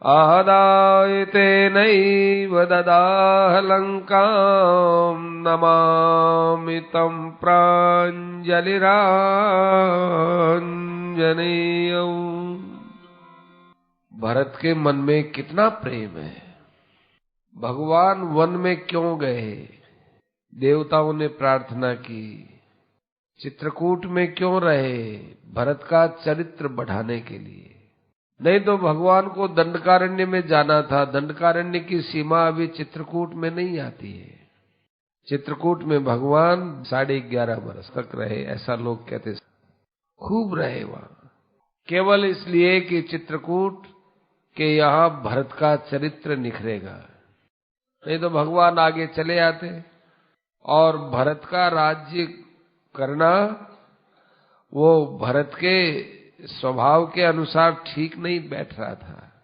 आदाय तेनैव ददाह लङ्कां नमामि तं प्राञ्जलिराञ्जनेयम्। भरत के मन में कितना प्रेम है। भगवान वन में क्यों गए? देवताओं ने प्रार्थना की। चित्रकूट में क्यों रहे? भरत का चरित्र बढ़ाने के लिए। नहीं तो भगवान को दंडकारण्य में जाना था। दंडकारण्य की सीमा अभी चित्रकूट में नहीं आती है। चित्रकूट में भगवान 11.5 वर्ष तक रहे, ऐसा लोग कहते। खूब रहे वहां, केवल इसलिए कि चित्रकूट के यहाँ भरत का चरित्र निखरेगा। नहीं तो भगवान आगे चले आते। और भरत का राज्य करना वो भरत के स्वभाव के अनुसार ठीक नहीं बैठ रहा था।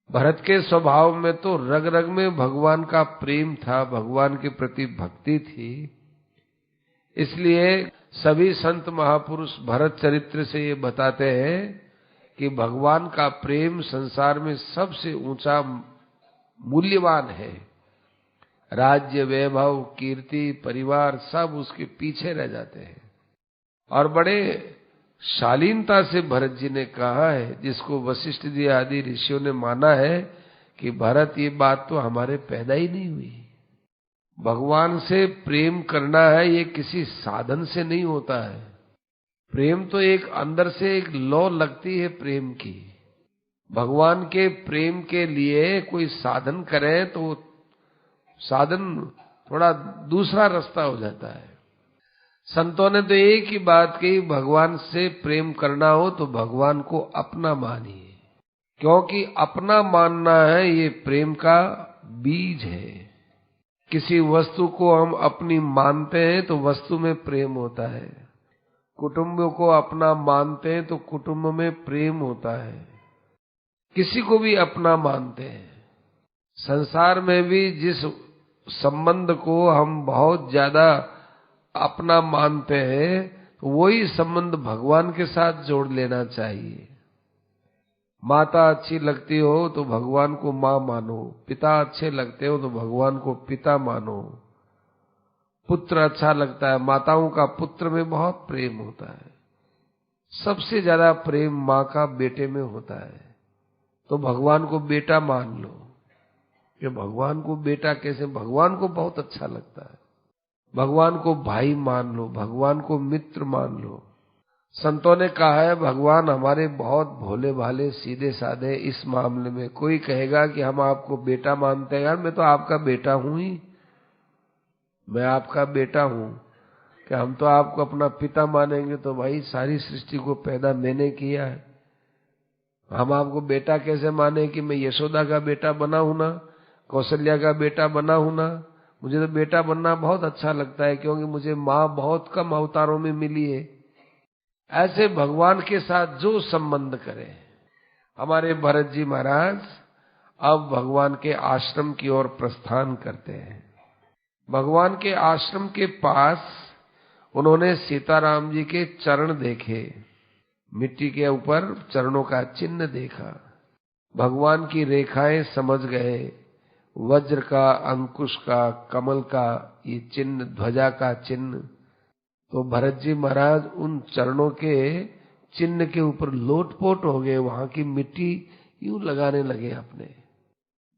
भरत के स्वभाव में तो रग रग में भगवान का प्रेम था, भगवान के प्रति भक्ति थी। इसलिए सभी संत महापुरुष भरत चरित्र से ये बताते हैं कि भगवान का प्रेम संसार में सबसे ऊंचा मूल्यवान है। राज्य, वैभव, कीर्ति, परिवार सब उसके पीछे रह जाते हैं। और बड़े शालीनता से भरत जी ने कहा है, जिसको वशिष्ठ जी आदि ऋषियों ने माना है कि भरत, ये बात तो हमारे पैदा ही नहीं हुई। भगवान से प्रेम करना है, ये किसी साधन से नहीं होता है। प्रेम तो एक अंदर से एक लौ लगती है प्रेम की। भगवान के प्रेम के लिए कोई साधन करे तो साधन थोड़ा दूसरा रास्ता हो जाता है। संतों ने तो एक ही बात कही, भगवान से प्रेम करना हो तो भगवान को अपना मानिए, क्योंकि अपना मानना है ये प्रेम का बीज है। किसी वस्तु को हम अपनी मानते हैं तो वस्तु में प्रेम होता है। कुटुंब को अपना मानते हैं तो कुटुंब में प्रेम होता है। किसी को भी अपना मानते हैं। संसार में भी जिस संबंध को हम बहुत ज्यादा अपना मानते हैं, वही संबंध भगवान के साथ जोड़ लेना चाहिए। माता अच्छी लगती हो तो भगवान को माँ मानो, पिता अच्छे लगते हो तो भगवान को पिता मानो। पुत्र अच्छा लगता है, माताओं का पुत्र में बहुत प्रेम होता है। सबसे ज्यादा प्रेम माँ का बेटे में होता है। तो भगवान को बेटा मान लो। ये भगवान को बेटा कैसे? भगवान को बहुत अच्छा लगता है। भगवान को भाई मान लो, भगवान को मित्र मान लो। संतों ने कहा है भगवान हमारे बहुत भोले भाले सीधे साधे। इस मामले में कोई कहेगा कि हम आपको बेटा मानते हैं, यार मैं तो आपका बेटा हूं ही, मैं आपका बेटा हूं। कि हम तो आपको अपना पिता मानेंगे तो भाई सारी सृष्टि को पैदा मैंने किया है। हम आपको बेटा कैसे माने कि मैं यशोदा का बेटा बना हूं ना, कौशल्या का बेटा बना हूं ना। मुझे तो बेटा बनना बहुत अच्छा लगता है, क्योंकि मुझे माँ बहुत कम अवतारों में मिली है। ऐसे भगवान के साथ जो संबंध करे। हमारे भरत जी महाराज अब भगवान के आश्रम की ओर प्रस्थान करते हैं। भगवान के आश्रम के पास उन्होंने सीताराम जी के चरण देखे, मिट्टी के ऊपर चरणों का चिन्ह देखा। भगवान की रेखाएं समझ गए। वज्र का, अंकुश का, कमल का ये चिन्ह, ध्वजा का चिन्ह। तो भरत जी महाराज उन चरणों के चिन्ह के ऊपर लोटपोट हो गए। वहां की मिट्टी यूं लगाने लगे अपने।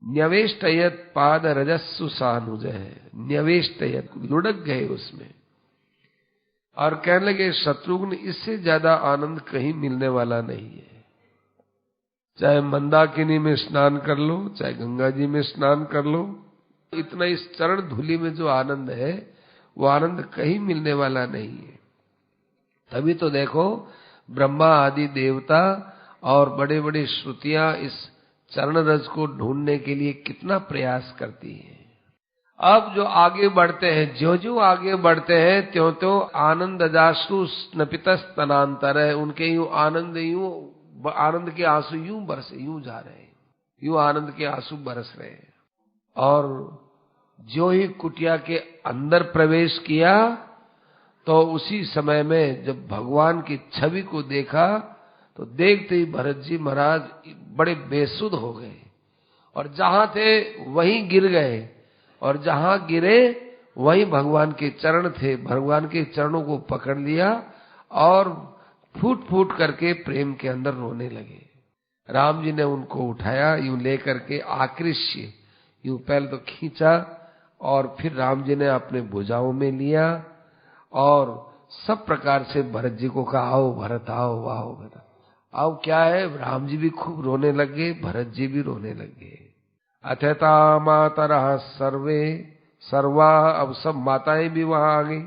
न्यवेष्टयत पाद रजस्सु सानुजः, न्यवेष्टयत, लुढ़क गए उसमें। और कहने लगे शत्रुघ्न, इससे ज्यादा आनंद कहीं मिलने वाला नहीं है। चाहे मंदाकिनी में स्नान कर लो, चाहे गंगा जी में स्नान कर लो, इतना इस चरण धूलि में जो आनंद है वो आनंद कहीं मिलने वाला नहीं है। तभी तो देखो ब्रह्मा आदि देवता और बड़े बड़े श्रुतियां इस चरण रज को ढूंढने के लिए कितना प्रयास करती हैं। अब जो आगे बढ़ते हैं, जो जो आगे बढ़ते हैं, त्यों त्यों आनंद अजाश्रु स्नपितस तनांतर है। उनके यूं आनंद के आंसू यूं बरसे, यूं जा रहे हैं, यूं आनंद के आंसू बरस रहे हैं। और जो ही कुटिया के अंदर प्रवेश किया तो उसी समय में जब भगवान की छवि को देखा तो देखते ही भरत जी महाराज बड़े बेसुध हो गए और जहां थे वहीं गिर गए, और जहां गिरे वहीं भगवान के चरण थे। भगवान के चरणों को पकड़ लिया और फूट फूट करके प्रेम के अंदर रोने लगे। राम जी ने उनको उठाया, यूं लेकर के आकृष्य, यूं पहले तो खींचा और फिर राम जी ने अपने भुजाओं में लिया और सब प्रकार से भरत जी को कहा, आओ भरत, आओ आओ भरत। अब क्या है, राम जी भी खूब रोने लगे, भरत जी भी रोने लगे। अथता मातरः सर्वे सर्वा, अब सब माताएं भी वहां आ गई,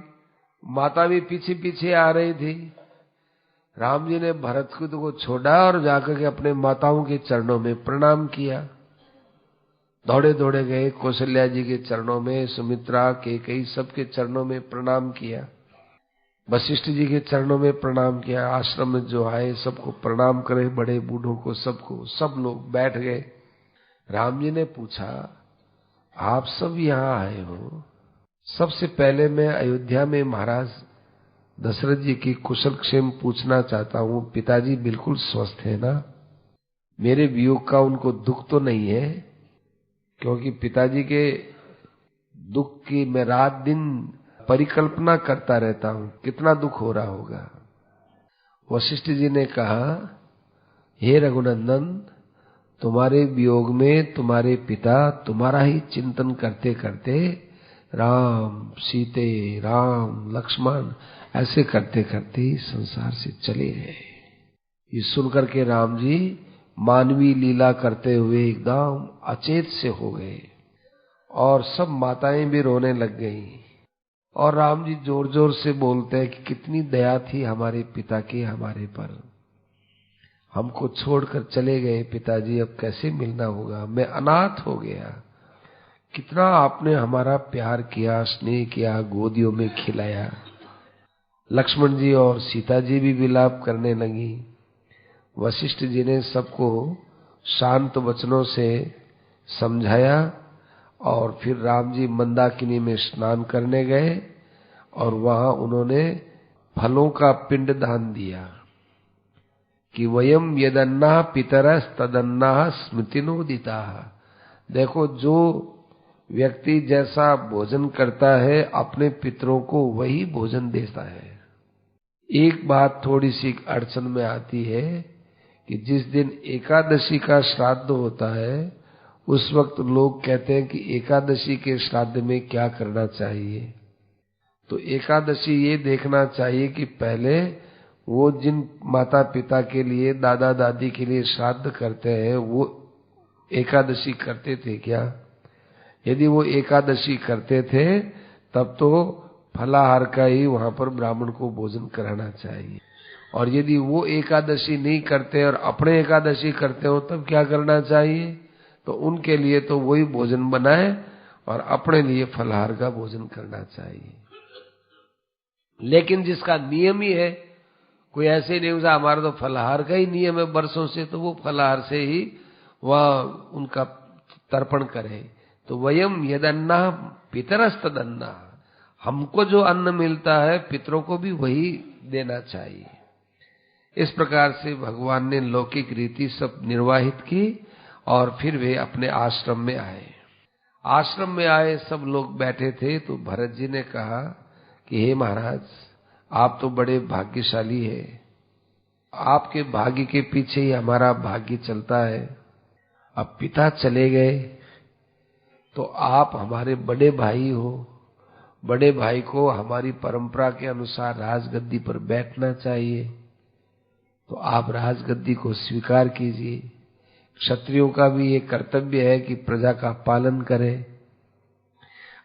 माता भी पीछे पीछे आ रही थी। राम जी ने भरत को छोड़ा और जाकर के अपने माताओं के चरणों में प्रणाम किया। दौड़े दौड़े गए कौशल्या जी के चरणों में, सुमित्रा के कई सबके चरणों में प्रणाम किया, वशिष्ठ जी के चरणों में प्रणाम किया। आश्रम में जो आए सबको प्रणाम करे, बड़े बूढ़ों को सबको, सब लोग बैठ गए। राम जी ने पूछा, आप सब यहाँ आए हो, सबसे पहले मैं अयोध्या में महाराज दशरथ जी की कुशल क्षेम पूछना चाहता हूँ। पिताजी बिल्कुल स्वस्थ है ना? मेरे वियोग का उनको दुख तो नहीं है? क्योंकि पिताजी के दुख की मैं रात दिन परिकल्पना करता रहता हूँ, कितना दुख हो रहा होगा। वशिष्ठ जी ने कहा, हे रघुनंदन, तुम्हारे वियोग में तुम्हारे पिता तुम्हारा ही चिंतन करते करते राम सीते, राम लक्ष्मण ऐसे करते करते संसार से चले गए। ये सुनकर के राम जी मानवी लीला करते हुए एकदम अचेत से हो गए और सब माताएं भी रोने लग गई। और राम जी जोर जोर से बोलते हैं कि कितनी दया थी हमारे पिता की हमारे पर, हमको छोड़कर चले गए पिताजी, अब कैसे मिलना होगा, मैं अनाथ हो गया। कितना आपने हमारा प्यार किया, स्नेह किया, गोदियों में खिलाया। लक्ष्मण जी और सीता जी भी विलाप करने लगी। वशिष्ठ जी ने सबको शांत वचनों से समझाया और फिर राम जी मंदाकिनी में स्नान करने गए और वहां उन्होंने फलों का पिंड दान दिया कि वयम यदन्ना पितरस तदन्ना स्मृतिनोदिता। देखो, जो व्यक्ति जैसा भोजन करता है अपने पितरों को वही भोजन देता है। एक बात थोड़ी सी अड़चन में आती है कि जिस दिन एकादशी का श्राद्ध होता है उस वक्त लोग कहते हैं कि एकादशी के श्राद्ध में क्या करना चाहिए। तो एकादशी ये देखना चाहिए कि पहले वो जिन माता पिता के लिए, दादा दादी के लिए श्राद्ध करते हैं वो एकादशी करते थे क्या? यदि वो एकादशी करते थे तब तो फलाहार का ही वहां पर ब्राह्मण को भोजन कराना चाहिए, और यदि वो एकादशी नहीं करते और अपने एकादशी करते हो तब क्या करना चाहिए? तो उनके लिए तो वही भोजन बनाए और अपने लिए फलाहार का भोजन करना चाहिए। लेकिन जिसका नियम ही है, कोई ऐसे नहीं होता हमारा तो फलाहार का ही नियम है बरसों से, तो वो फलाहार से ही वह उनका तर्पण करे। तो वयम यदन्ना पितरस तदन्ना, हमको जो अन्न मिलता है पितरों को भी वही देना चाहिए। इस प्रकार से भगवान ने लौकिक रीति सब निर्वाहित की और फिर वे अपने आश्रम में आए। आश्रम में आए, सब लोग बैठे थे, तो भरत जी ने कहा कि हे महाराज, आप तो बड़े भाग्यशाली हैं, आपके भाग्य के पीछे ही हमारा भाग्य चलता है। अब पिता चले गए तो आप हमारे बड़े भाई हो, बड़े भाई को हमारी परंपरा के अनुसार राजगद्दी पर बैठना चाहिए, तो आप राजगद्दी को स्वीकार कीजिए। क्षत्रियों का भी ये कर्तव्य है कि प्रजा का पालन करें,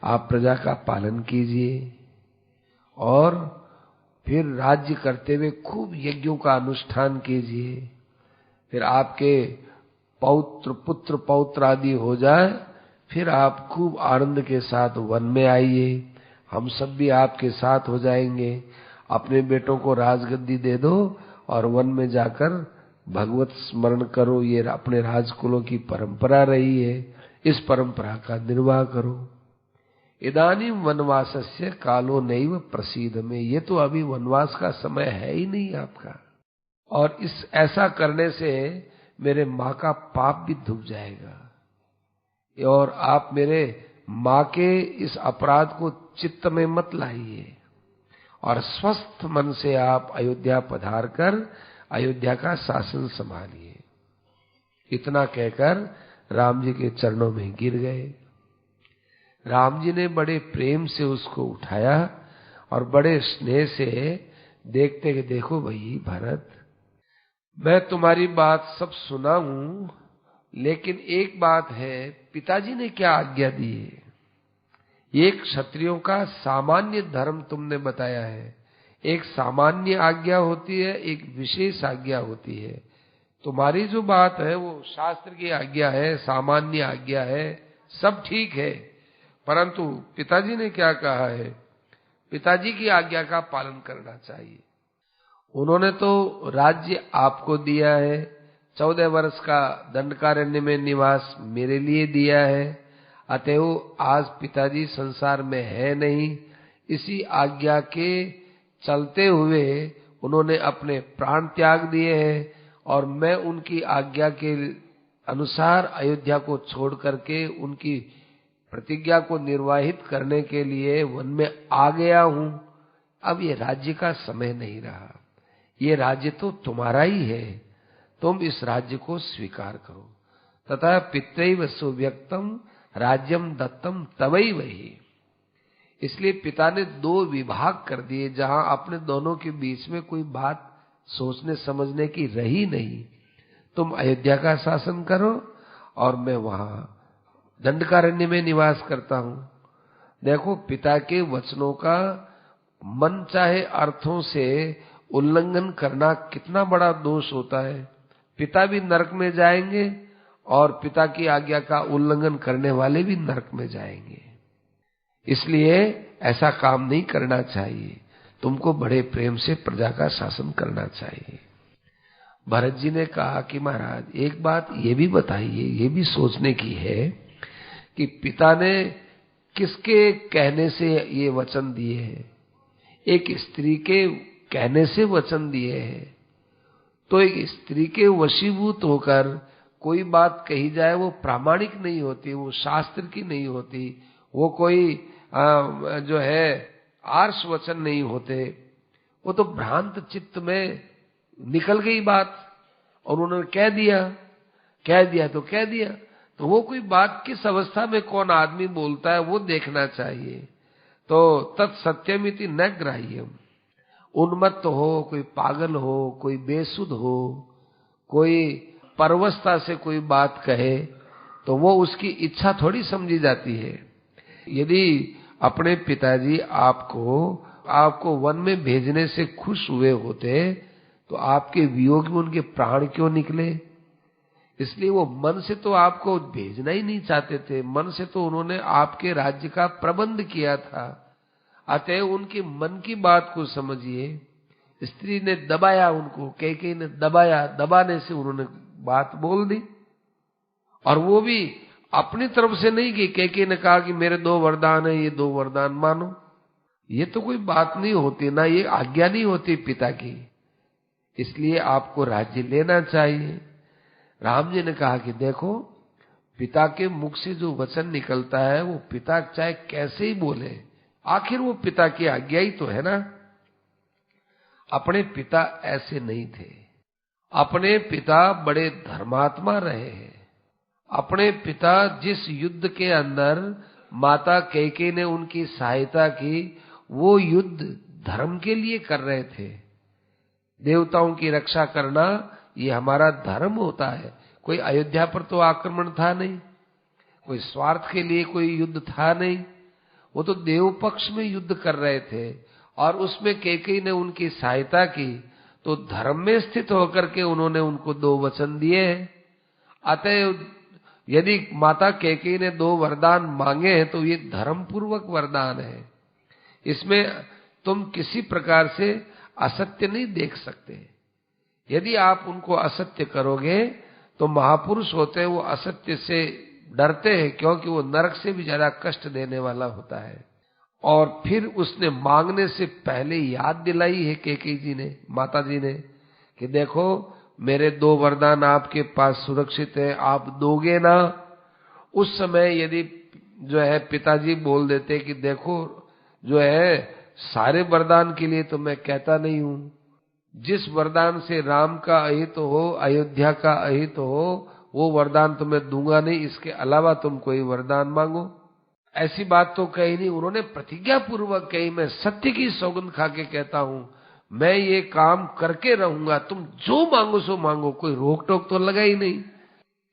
आप प्रजा का पालन कीजिए और फिर राज्य करते हुए खूब यज्ञों का अनुष्ठान कीजिए। फिर आपके पौत्र पुत्र पौत्र आदि हो जाए, फिर आप खूब आनंद के साथ वन में आइए, हम सब भी आपके साथ हो जाएंगे। अपने बेटों को राजगद्दी दे दो और वन में जाकर भगवत स्मरण करो, ये अपने राजकुलों की परंपरा रही है, इस परंपरा का निर्वाह करो। इदानीम वनवासस्य कालो नैव प्रसीद में, ये तो अभी वनवास का समय है ही नहीं आपका, और इस ऐसा करने से मेरे माँ का पाप भी धुप जाएगा और आप मेरे माँ के इस अपराध को चित्त में मत लाइए और स्वस्थ मन से आप अयोध्या पधार कर अयोध्या का शासन संभालिए। इतना कहकर राम जी के चरणों में गिर गए। राम जी ने बड़े प्रेम से उसको उठाया और बड़े स्नेह से देखते कि देखो भाई भरत, मैं तुम्हारी बात सब सुना हूं, लेकिन एक बात है, पिताजी ने क्या आज्ञा दी है? एक क्षत्रियों का सामान्य धर्म तुमने बताया है। एक सामान्य आज्ञा होती है, एक विशेष आज्ञा होती है। तुम्हारी जो बात है वो शास्त्र की आज्ञा है, सामान्य आज्ञा है, सब ठीक है, परंतु पिताजी ने क्या कहा है, पिताजी की आज्ञा का पालन करना चाहिए। उन्होंने तो राज्य आपको दिया है, 14 वर्ष का दंडकारण्य में निवास मेरे लिए दिया है, अतएव आज पिताजी संसार में है नहीं, इसी आज्ञा के चलते हुए उन्होंने अपने प्राण त्याग दिए हैं और मैं उनकी आज्ञा के अनुसार अयोध्या को छोड़ करके उनकी प्रतिज्ञा को निर्वाहित करने के लिए वन में आ गया हूं। अब ये राज्य का समय नहीं रहा, ये राज्य तो तुम्हारा ही है, तुम इस राज्य को स्वीकार करो। तथा पितैव सुव्यक्तम राज्यम दत्तम तवै वही। इसलिए पिता ने 2 विभाग कर दिए, जहां अपने दोनों के बीच में कोई बात सोचने समझने की रही नहीं। तुम अयोध्या का शासन करो और मैं वहां दंडकारण्य में निवास करता हूं। देखो, पिता के वचनों का मन चाहे अर्थों से उल्लंघन करना कितना बड़ा दोष होता है। पिता भी नरक में जाएंगे और पिता की आज्ञा का उल्लंघन करने वाले भी नरक में जाएंगे। इसलिए ऐसा काम नहीं करना चाहिए, तुमको बड़े प्रेम से प्रजा का शासन करना चाहिए। भरत जी ने कहा कि महाराज, एक बात ये भी बताइए, ये भी सोचने की है कि पिता ने किसके कहने से ये वचन दिए हैं? एक स्त्री के कहने से वचन दिए हैं। तो एक स्त्री के वशीभूत होकर कोई बात कही जाए वो प्रामाणिक नहीं होती, वो शास्त्र की नहीं होती, वो कोई जो है आर्ष वचन नहीं होते, वो तो भ्रांत चित्त में निकल गई बात और उन्होंने कह दिया तो वो कोई बात किस अवस्था में कौन आदमी बोलता है वो देखना चाहिए। तो तत्सत्यमिति न ग्राह्यम। उन्मत्त हो, कोई पागल हो, कोई बेसुध हो, कोई परवशता से कोई बात कहे तो वो उसकी इच्छा थोड़ी समझी जाती है। यदि अपने पिताजी आपको वन में भेजने से खुश हुए होते तो आपके वियोग में उनके प्राण क्यों निकले? इसलिए वो मन से तो आपको भेजना ही नहीं चाहते थे, मन से तो उन्होंने आपके राज्य का प्रबंध किया था। अतः उनके मन की बात को समझिए। स्त्री ने दबाया उनको, कैकेयी ने दबाया, दबाने से उन्होंने बात बोल दी और वो भी अपनी तरफ से नहीं कि कैकेयी ने कहा कि मेरे 2 वरदान है, ये 2 वरदान मानो। ये तो कोई बात नहीं होती ना, ये आज्ञा नहीं होती पिता की। इसलिए आपको राज्य लेना चाहिए। राम जी ने कहा कि देखो, पिता के मुख से जो वचन निकलता है वो पिता चाहे कैसे ही बोले, आखिर वो पिता की आज्ञा ही तो है ना। अपने पिता ऐसे नहीं थे, अपने पिता बड़े धर्मात्मा रहे हैं। अपने पिता जिस युद्ध के अंदर माता कैकेयी ने उनकी सहायता की, वो युद्ध धर्म के लिए कर रहे थे। देवताओं की रक्षा करना ये हमारा धर्म होता है। कोई अयोध्या पर तो आक्रमण था नहीं, कोई स्वार्थ के लिए कोई युद्ध था नहीं, वो तो देव पक्ष में युद्ध कर रहे थे और उसमें कैकेयी ने उनकी सहायता की, तो धर्म में स्थित होकर के उन्होंने उनको 2 वचन दिए हैं। अतः यदि माता कैकेयी ने 2 वरदान मांगे हैं तो ये धर्म पूर्वक वरदान है। इसमें तुम किसी प्रकार से असत्य नहीं देख सकते। यदि आप उनको असत्य करोगे तो महापुरुष होते हैं वो असत्य से डरते हैं, क्योंकि वो नरक से भी ज्यादा कष्ट देने वाला होता है। और फिर उसने मांगने से पहले याद दिलाई है कैकेयी जी ने, माता जी ने, कि देखो मेरे 2 वरदान आपके पास सुरक्षित है, आप दोगे ना। उस समय यदि जो है पिताजी बोल देते कि देखो जो है सारे वरदान के लिए तो मैं कहता नहीं हूं, जिस वरदान से राम का अहित हो, अयोध्या का अहित हो, वो वरदान तो मैं दूंगा नहीं, इसके अलावा तुम कोई वरदान मांगो। ऐसी बात तो कही नहीं, उन्होंने प्रतिज्ञा पूर्वक कही, मैं सत्य की सौगंध खा के कहता हूं, मैं ये काम करके रहूंगा, तुम जो मांगो सो मांगो। कोई रोक टोक तो लगाई नहीं।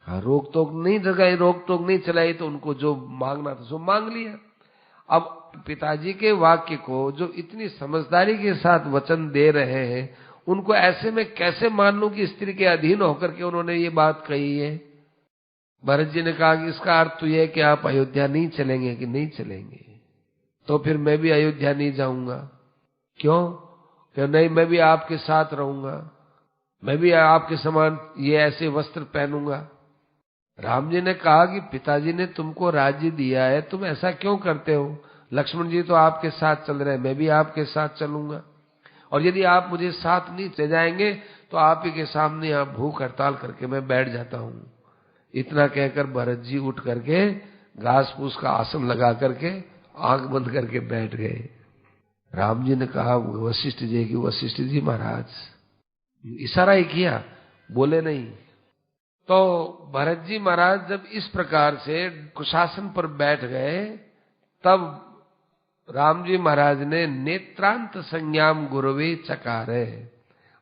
हाँ, रोक टोक नहीं लगाई, रोक टोक नहीं चलाई, तो उनको जो मांगना था सो मांग लिया। अब पिताजी के वाक्य को जो इतनी समझदारी के साथ वचन दे रहे हैं, उनको ऐसे में कैसे मान लूं कि स्त्री के अधीन होकर के उन्होंने ये बात कही है। भरत जी ने कहा कि इसका अर्थ तो यह है कि आप अयोध्या नहीं चलेंगे। कि नहीं चलेंगे तो फिर मैं भी अयोध्या नहीं जाऊंगा। क्यों? कि नहीं, मैं भी आपके साथ रहूंगा, मैं भी आपके समान ये ऐसे वस्त्र पहनूंगा। राम जी ने कहा कि पिताजी ने तुमको राज्य दिया है, तुम ऐसा क्यों करते हो? लक्ष्मण जी तो आपके साथ चल रहे हैं, मैं भी आपके साथ चलूंगा, और यदि आप मुझे साथ नहीं ले जाएंगे तो आप ही के सामने आप भूख हड़ताल करके मैं बैठ जाता हूं। इतना कहकर भरत जी उठ करके घास फूस का आसन लगा करके आंख बंद करके बैठ गए। राम जी ने कहा वशिष्ठ जी की, वशिष्ठ जी महाराज, इशारा ही किया, बोले नहीं। तो भरत जी महाराज जब इस प्रकार से कुशासन पर बैठ गए, तब राम जी महाराज ने नेत्रांत संज्ञाम गुरुवे चकारे,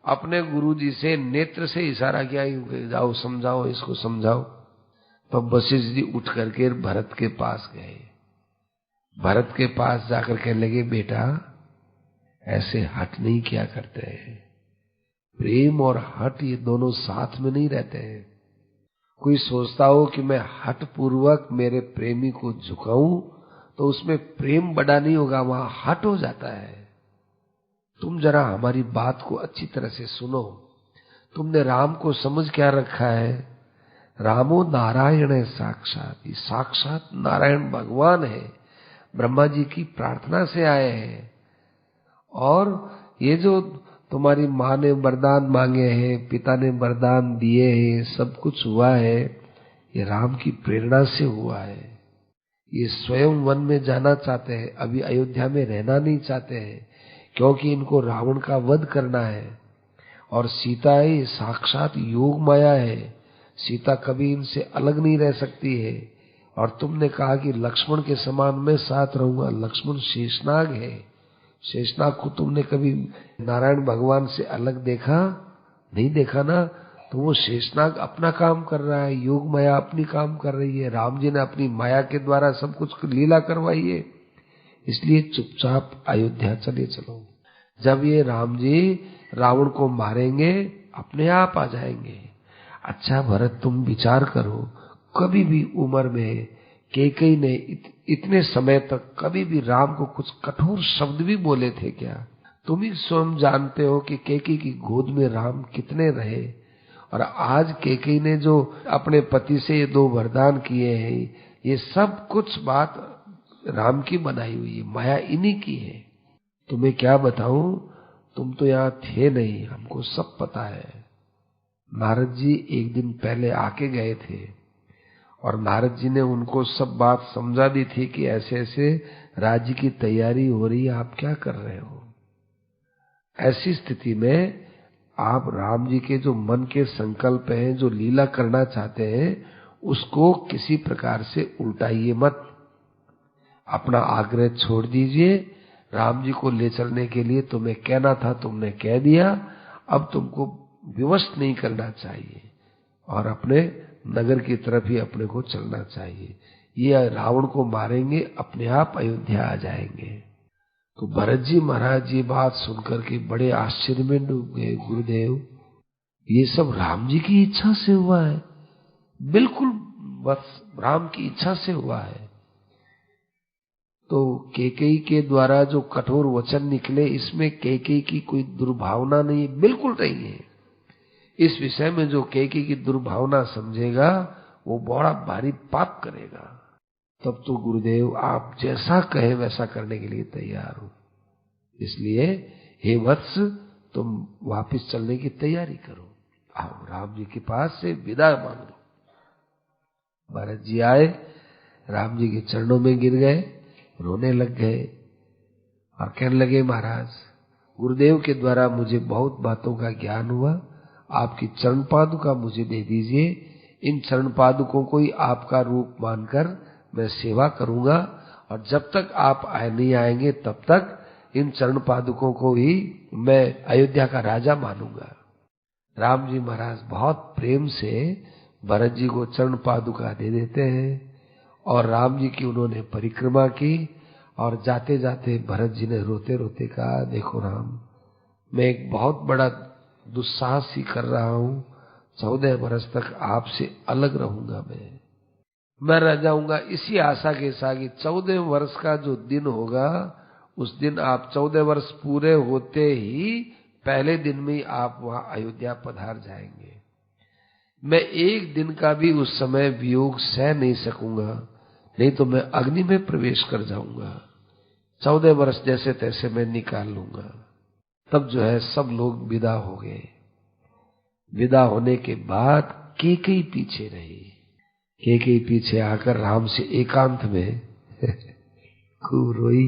अपने गुरु जी से नेत्र से इशारा किया, जाओ समझाओ, इसको समझाओ। तो वशिष्ठ जी उठ करके भरत के पास गए। भरत के पास जाकर कहने लगे, बेटा ऐसे हठ नहीं किया करते हैं। प्रेम और हठ ये दोनों साथ में नहीं रहते हैं। कोई सोचता हो कि मैं हठ पूर्वक मेरे प्रेमी को झुकाऊं तो उसमें प्रेम बड़ा नहीं होगा, वहां हठ हो जाता है। तुम जरा हमारी बात को अच्छी तरह से सुनो। तुमने राम को समझ क्या रखा है? रामो नारायण है साक्षात, ये साक्षात नारायण भगवान है, ब्रह्मा जी की प्रार्थना से आए हैं। और ये जो तुम्हारी माँ ने वरदान मांगे हैं, पिता ने वरदान दिए हैं, सब कुछ हुआ है, ये राम की प्रेरणा से हुआ है। ये स्वयं वन में जाना चाहते हैं, अभी अयोध्या में रहना नहीं चाहते हैं, क्योंकि इनको रावण का वध करना है। और सीता ही साक्षात योग माया है, सीता कभी इनसे अलग नहीं रह सकती है। और तुमने कहा कि लक्ष्मण के समान मैं साथ रहूंगा, लक्ष्मण शेषनाग है, शेषनाग को तुमने कभी नारायण भगवान से अलग देखा? नहीं देखा ना। तो वो शेषनाग अपना काम कर रहा है, योग माया अपनी काम कर रही है, राम जी ने अपनी माया के द्वारा सब कुछ लीला करवाई है। इसलिए चुपचाप अयोध्या चले चलो। जब ये राम जी रावण को मारेंगे अपने आप आ जाएंगे। अच्छा भरत तुम विचार करो, कभी भी उम्र में कैकेयी ने इतने समय तक कभी भी राम को कुछ कठोर शब्द भी बोले थे क्या? तुम ही स्वयं जानते हो कि कैकेयी की गोद में राम कितने रहे। और आज कैकेयी ने जो अपने पति से ये 2 वरदान किए हैं, ये सब कुछ बात राम की बनाई हुई है, माया इन्हीं की है। तुम्हें क्या बताऊं, तुम तो यहाँ थे नहीं, हमको सब पता है। नारद जी एक दिन पहले आके गए थे और नारद जी ने उनको सब बात समझा दी थी कि ऐसे ऐसे राज्य की तैयारी हो रही है, आप क्या कर रहे हो। ऐसी स्थिति में आप राम जी के जो मन के संकल्प हैं, जो लीला करना चाहते हैं, उसको किसी प्रकार से उल्टाइए मत। अपना आग्रह छोड़ दीजिए। राम जी को ले चलने के लिए तुम्हें कहना था, तुमने कह दिया, अब तुमको विवश नहीं करना चाहिए और अपने नगर की तरफ ही अपने को चलना चाहिए। ये रावण को मारेंगे, अपने आप अयोध्या आ जाएंगे। तो भरत जी महाराज ये बात सुनकर के बड़े आश्चर्य में डूब गए। गुरुदेव, ये सब राम जी की इच्छा से हुआ है, बिल्कुल बस राम की इच्छा से हुआ है। तो कैकेयी के द्वारा जो कठोर वचन निकले, इसमें कैकेयी की कोई दुर्भावना नहीं, बिल्कुल नहीं है। इस विषय में जो कैकेयी की दुर्भावना समझेगा वो बड़ा भारी पाप करेगा। तब तो गुरुदेव आप जैसा कहे वैसा करने के लिए तैयार हूं। इसलिए हे वत्स, तुम वापस चलने की तैयारी करो, आओ राम जी के पास से विदा मांग लो। भरत जी आए, राम जी के चरणों में गिर गए, रोने लग गए और कहने लगे, महाराज गुरुदेव के द्वारा मुझे बहुत बातों का ज्ञान हुआ, आपकी चरण पादुका मुझे दे दीजिए, इन चरण पादुकों को ही आपका रूप मानकर मैं सेवा करूंगा, और जब तक आप नहीं आएंगे तब तक इन चरण पादुकों को ही मैं अयोध्या का राजा मानूंगा। राम जी महाराज बहुत प्रेम से भरत जी को चरण पादुका दे देते हैं, और राम जी की उन्होंने परिक्रमा की, और जाते जाते भरत जी ने रोते रोते कहा, देखो राम, मैं एक बहुत बड़ा दुस्साहस ही कर रहा हूं, 14 वर्ष तक आपसे अलग रहूंगा, मैं रह जाऊंगा इसी आशा के साथ कि 14 वर्ष का जो दिन होगा, उस दिन आप 14 वर्ष पूरे होते ही पहले दिन में आप वहां अयोध्या पधार जाएंगे। मैं एक दिन का भी उस समय वियोग सह नहीं सकूंगा, नहीं तो मैं अग्नि में प्रवेश कर जाऊंगा। 14 वर्ष जैसे तैसे मैं निकाल लूंगा। तब जो है सब लोग विदा हो गए। विदा होने के बाद कैकेयी पीछे रही। कैकेयी पीछे आकर राम से एकांत में खूब रोई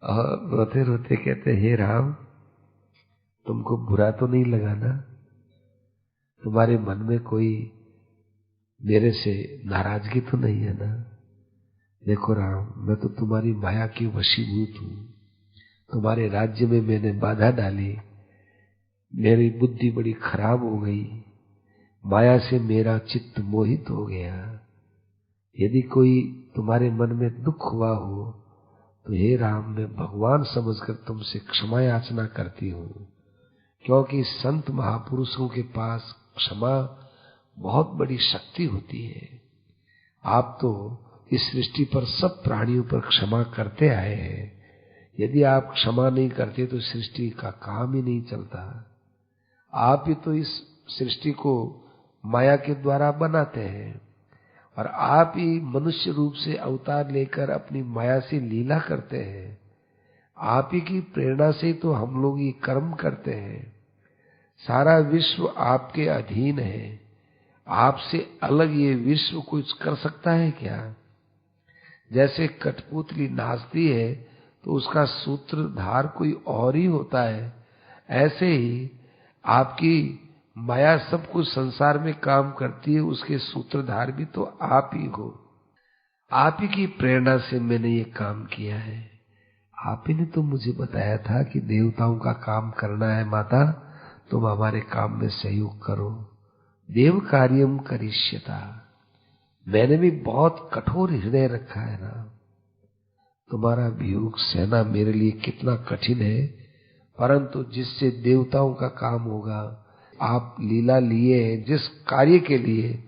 और रोते रोते कहते, हे राम, तुमको बुरा तो नहीं लगा ना? तुम्हारे मन में कोई मेरे से नाराजगी तो नहीं है ना? देखो राम, मैं तो तुम्हारी माया की वशीभूत हूं। तुम्हारे राज्य में मैंने बाधा डाली, मेरी बुद्धि बड़ी खराब हो गई, माया से मेरा चित्त मोहित हो गया। यदि कोई तुम्हारे मन में दुख हुआ हो तो हे राम, मैं भगवान समझकर तुमसे क्षमा याचना करती हूँ, क्योंकि संत महापुरुषों के पास क्षमा बहुत बड़ी शक्ति होती है। आप तो इस सृष्टि पर सब प्राणियों पर क्षमा करते आए हैं। यदि आप क्षमा नहीं करते तो सृष्टि का काम ही नहीं चलता। आप ही तो इस सृष्टि को माया के द्वारा बनाते हैं, और आप ही मनुष्य रूप से अवतार लेकर अपनी माया से लीला करते हैं। आप ही की प्रेरणा से तो हम लोग ये कर्म करते हैं। सारा विश्व आपके अधीन है। आपसे अलग ये विश्व कुछ कर सकता है क्या? जैसे कठपुतली नाचती है तो उसका सूत्रधार कोई और ही होता है, ऐसे ही आपकी माया सब कुछ संसार में काम करती है, उसके सूत्रधार भी तो आप ही हो। आप ही की प्रेरणा से मैंने ये काम किया है। आप ही ने तो मुझे बताया था कि देवताओं का काम करना है माता, तुम हमारे काम में सहयोग करो। देव कार्यम करिष्यता। मैंने भी बहुत कठोर हृदय रखा है ना। तुम्हारा वियोग सहना मेरे लिए कितना कठिन है, परंतु जिससे देवताओं का काम होगा, आप लीला लिए हैं जिस कार्य के लिए,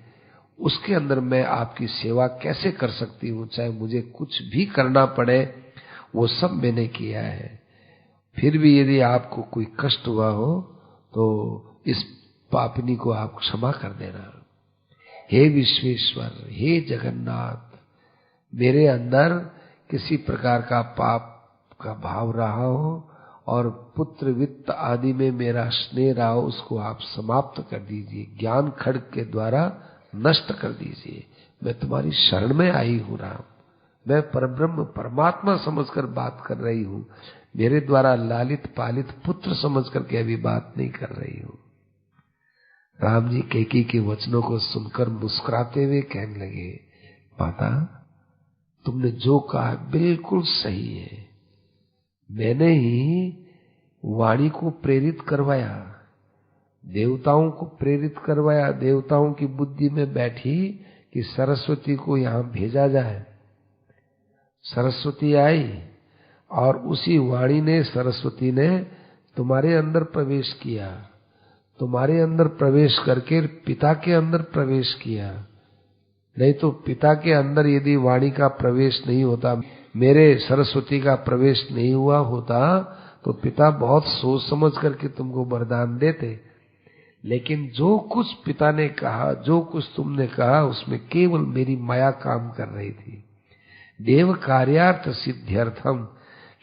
उसके अंदर मैं आपकी सेवा कैसे कर सकती हूँ? चाहे मुझे कुछ भी करना पड़े, वो सब मैंने किया है। फिर भी यदि आपको कोई कष्ट हुआ हो तो इस पापिनी को आप क्षमा कर देना। हे विश्वेश्वर, हे जगन्नाथ, मेरे अंदर किसी प्रकार का पाप का भाव रहा हो और पुत्र वित्त आदि में मेरा स्नेह रहा हो, उसको आप समाप्त कर दीजिए, ज्ञान खड्ग के द्वारा नष्ट कर दीजिए। मैं तुम्हारी शरण में आई हूँ राम। मैं परब्रह्म परमात्मा समझकर बात कर रही हूँ, मेरे द्वारा लालित पालित पुत्र समझ करके अभी बात नहीं कर रही हूँ। राम जी कैकेयी के वचनों को सुनकर मुस्कुराते हुए कहने लगे, माता, तुमने जो कहा बिल्कुल सही है। मैंने ही वाणी को प्रेरित करवाया, देवताओं को प्रेरित करवाया, देवताओं की बुद्धि में बैठी कि सरस्वती को यहाँ भेजा जाए। सरस्वती आई और उसी वाणी ने, सरस्वती ने तुम्हारे अंदर प्रवेश किया, तुम्हारे अंदर प्रवेश करके पिता के अंदर प्रवेश किया। नहीं तो पिता के अंदर यदि वाणी का प्रवेश नहीं होता, मेरे सरस्वती का प्रवेश नहीं हुआ होता, तो पिता बहुत सोच समझ करके तुमको वरदान देते। लेकिन जो कुछ पिता ने कहा, जो कुछ तुमने कहा, उसमें केवल मेरी माया काम कर रही थी। देव कार्यार्थ सिद्ध्यर्थम,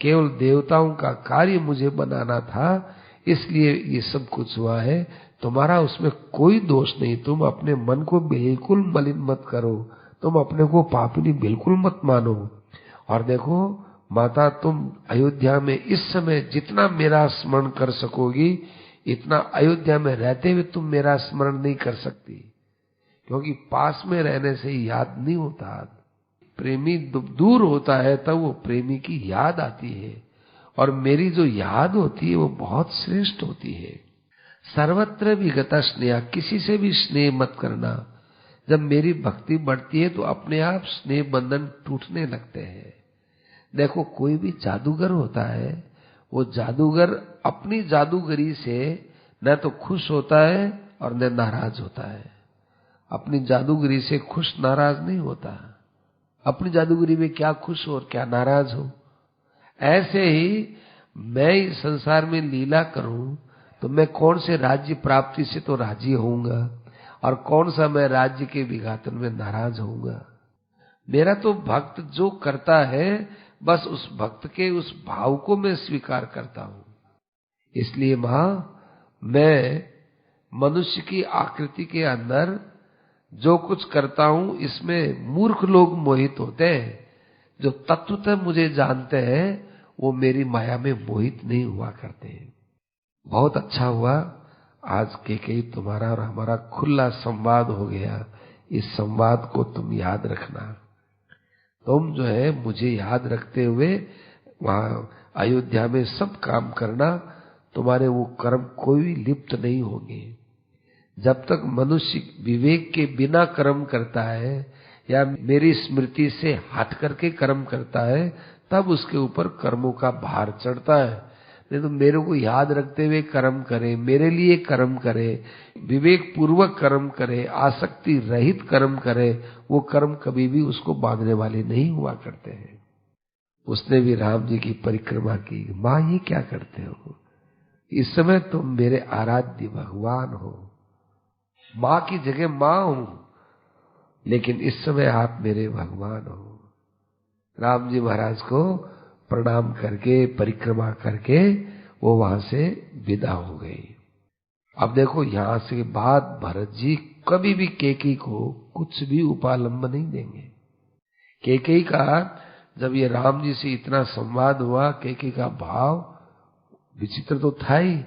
केवल देवताओं का कार्य मुझे बनाना था, इसलिए ये सब कुछ हुआ है। तुम्हारा उसमें कोई दोष नहीं। तुम अपने मन को बिल्कुल मलिन मत करो, तुम अपने को पापिनी बिल्कुल मत मानो। और देखो माता, तुम अयोध्या में इस समय जितना मेरा स्मरण कर सकोगी, इतना अयोध्या में रहते हुए तुम मेरा स्मरण नहीं कर सकती, क्योंकि पास में रहने से याद नहीं होता। प्रेमी दूर होता है तब वो प्रेमी की याद आती है, और मेरी जो याद होती है वो बहुत श्रेष्ठ होती है। सर्वत्र विगता स्नेह, किसी से भी स्नेह मत करना। जब मेरी भक्ति बढ़ती है तो अपने आप स्नेह बंधन टूटने लगते हैं। देखो कोई भी जादूगर होता है, वो जादूगर अपनी जादूगरी से न तो खुश होता है और न नाराज होता है। अपनी जादूगरी से खुश नाराज नहीं होता। अपनी जादूगरी में क्या खुश हो और क्या नाराज हो। ऐसे ही मैं इस संसार में लीला करूं तो मैं कौन से राज्य प्राप्ति से तो राजी होऊंगा, और कौन सा मैं राज्य के विघातन में नाराज होऊंगा। मेरा तो भक्त जो करता है, बस उस भक्त के उस भाव को मैं स्वीकार करता हूं। इसलिए मां, मैं मनुष्य की आकृति के अंदर जो कुछ करता हूं, इसमें मूर्ख लोग मोहित होते हैं। जो तत्वतः मुझे जानते हैं वो मेरी माया में मोहित नहीं हुआ करते हैं। बहुत अच्छा हुआ आज के तुम्हारा और हमारा खुला संवाद हो गया। इस संवाद को तुम याद रखना। तुम जो है मुझे याद रखते हुए वहां अयोध्या में सब काम करना। तुम्हारे वो कर्म कोई लिप्त नहीं होंगे। जब तक मनुष्य विवेक के बिना कर्म करता है या मेरी स्मृति से हट करके कर्म करता है, तब उसके ऊपर कर्मों का भार चढ़ता है। नहीं तो मेरे को याद रखते हुए कर्म करे, मेरे लिए कर्म करे, विवेक पूर्वक कर्म करे, आसक्ति रहित कर्म करे, वो कर्म कभी भी उसको बांधने वाले नहीं हुआ करते हैं। उसने भी राम जी की परिक्रमा की। माँ ये क्या करते हो? इस समय तुम मेरे आराध्य भगवान हो। माँ की जगह माँ हूं, लेकिन इस समय आप मेरे भगवान हो। राम जी महाराज को प्रणाम करके परिक्रमा करके वो वहां से विदा हो गई। अब देखो यहां से बाद भरत जी कभी भी कैकेयी को कुछ भी उपालंब नहीं देंगे। कैकेयी का जब ये राम जी से इतना संवाद हुआ, कैकेयी का भाव विचित्र तो था ही,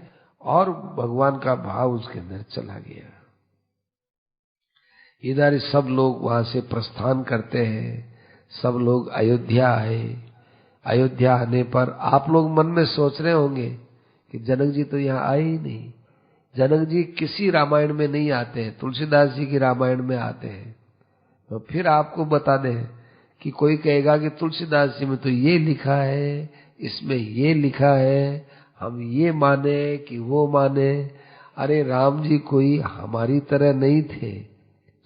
और भगवान का भाव उसके अंदर चला गया। इधर सब लोग वहां से प्रस्थान करते हैं, सब लोग अयोध्या आए। अयोध्या आने पर आप लोग मन में सोच रहे होंगे कि जनक जी तो यहाँ आए ही नहीं। जनक जी किसी रामायण में नहीं आते हैं, तुलसीदास जी की रामायण में आते हैं। तो फिर आपको बता दें कि कोई कहेगा कि तुलसीदास जी में तो ये लिखा है, इसमें ये लिखा है, हम ये माने कि वो माने। अरे राम जी कोई हमारी तरह नहीं थे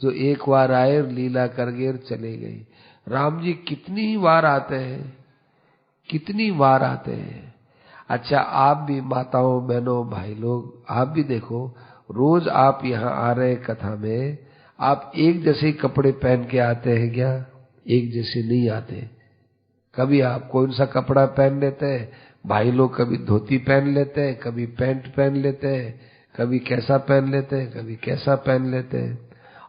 जो एक बार आए और लीला कर गए और चले गए। राम जी कितनी बार आते हैं, कितनी बार आते हैं। अच्छा आप भी माताओं बहनों भाई लोग, आप भी देखो, रोज आप यहाँ आ रहे कथा में, आप एक जैसे कपड़े पहन के आते हैं क्या? एक जैसे नहीं आते। कभी आप कौन सा कपड़ा पहन लेते हैं, भाई लोग कभी धोती पहन लेते हैं, कभी पैंट पहन लेते हैं, कभी कैसा पहन लेते हैं, कभी कैसा पहन लेते हैं।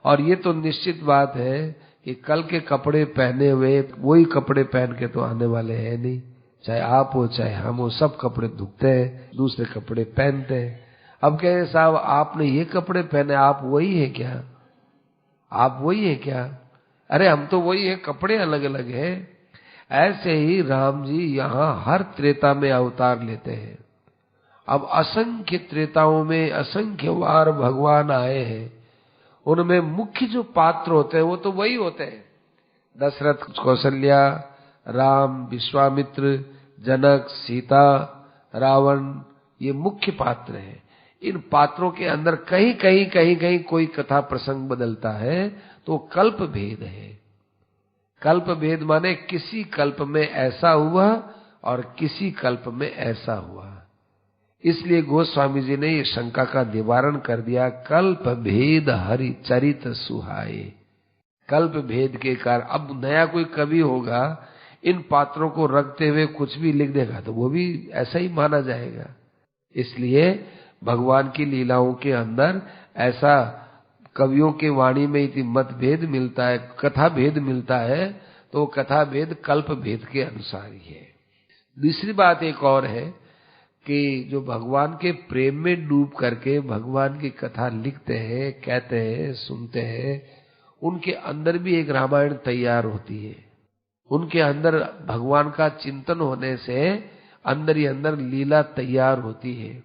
और ये तो निश्चित बात है कि कल के कपड़े पहने हुए वही कपड़े पहन के तो आने वाले हैं नहीं। चाहे आप हो चाहे हम हो, सब कपड़े धुलते हैं, दूसरे कपड़े पहनते हैं। अब कहे साहब आपने ये कपड़े पहने, आप वही है क्या? आप वही है क्या? अरे हम तो वही है, कपड़े अलग अलग है। ऐसे ही राम जी यहाँ हर त्रेता में अवतार लेते हैं। अब असंख्य त्रेताओं में असंख्य बार भगवान आए हैं। उनमें मुख्य जो पात्र होते हैं वो तो वही होते हैं। दशरथ, कौशल्या, राम, विश्वामित्र, जनक, सीता, रावण, ये मुख्य पात्र हैं। इन पात्रों के अंदर कहीं कहीं कहीं कहीं कोई कथा प्रसंग बदलता है तो कल्प भेद है। कल्प भेद माने किसी कल्प में ऐसा हुआ और किसी कल्प में ऐसा हुआ। इसलिए गोस्वामी जी ने ये शंका का निवारण कर दिया, कल्प भेद हरि चरित सुहाए। कल्प भेद के कारण अब नया कोई कवि होगा, इन पात्रों को रखते हुए कुछ भी लिख देगा तो वो भी ऐसा ही माना जाएगा। इसलिए भगवान की लीलाओं के अंदर ऐसा कवियों के वाणी में इति मतभेद मिलता है, कथा भेद मिलता है, तो वो कथा भेद कल्प भेद के अनुसार ही है। दूसरी बात एक और है कि जो भगवान के प्रेम में डूब करके भगवान की कथा लिखते हैं, कहते हैं, सुनते हैं, उनके अंदर भी एक रामायण तैयार होती है। उनके अंदर भगवान का चिंतन होने से अंदर ही अंदर लीला तैयार होती है।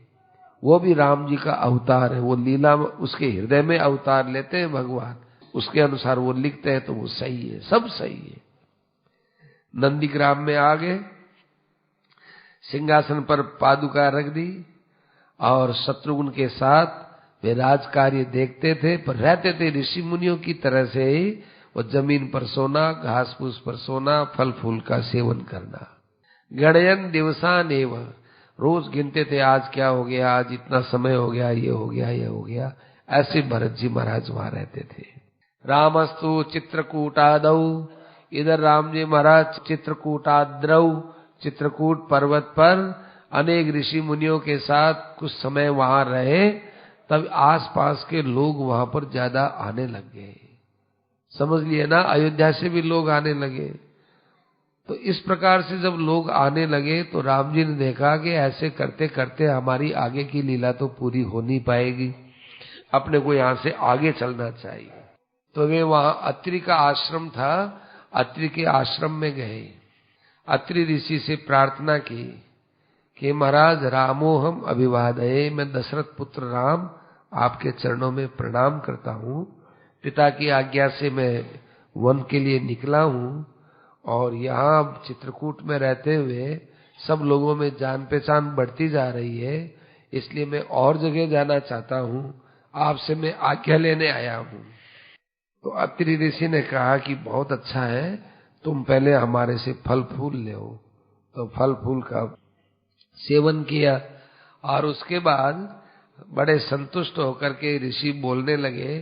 वो भी राम जी का अवतार है, वो लीला उसके हृदय में अवतार लेते हैं भगवान, उसके अनुसार वो लिखते हैं, तो वो सही है, सब सही है। नंदीग्राम में आ गए, सिंहासन पर पादुका रख दी और शत्रुघ्न के साथ वे राज कार्य देखते थे, पर रहते थे ऋषि मुनियों की तरह से ही। वो जमीन पर सोना, घास फूस पर सोना, फल फूल का सेवन करना। गणयन दिवसान एव, रोज गिनते थे आज क्या हो गया, आज इतना समय हो गया, ये हो गया, ये हो गया। ऐसे भरत जी महाराज वहां रहते थे। रामस्तु चित्रकूटादौ, इधर राम जी महाराज चित्रकूटाद्रौ, चित्रकूट पर्वत पर अनेक ऋषि मुनियों के साथ कुछ समय वहां रहे। तब आसपास के लोग वहां पर ज्यादा आने लग गए। समझ लिए ना, अयोध्या से भी लोग आने लगे। तो इस प्रकार से जब लोग आने लगे तो राम जी ने देखा कि ऐसे करते करते हमारी आगे की लीला तो पूरी हो नहीं पाएगी, अपने को यहां से आगे चलना चाहिए। तो वे वहां अत्रि का आश्रम था, अत्रि के आश्रम में गए। अत्रि ऋषि से प्रार्थना की कि महाराज रामो हम अभिवादये, मैं दशरथ पुत्र राम आपके चरणों में प्रणाम करता हूँ। पिता की आज्ञा से मैं वन के लिए निकला हूँ और यहाँ चित्रकूट में रहते हुए सब लोगों में जान पहचान बढ़ती जा रही है, इसलिए मैं और जगह जाना चाहता हूँ, आपसे मैं आज्ञा लेने आया हूँ। तो अत्रि ऋषि ने कहा कि बहुत अच्छा है, तुम पहले हमारे से फल फूल ले। तो फल फूल का सेवन किया और उसके बाद बड़े संतुष्ट होकर के ऋषि बोलने लगे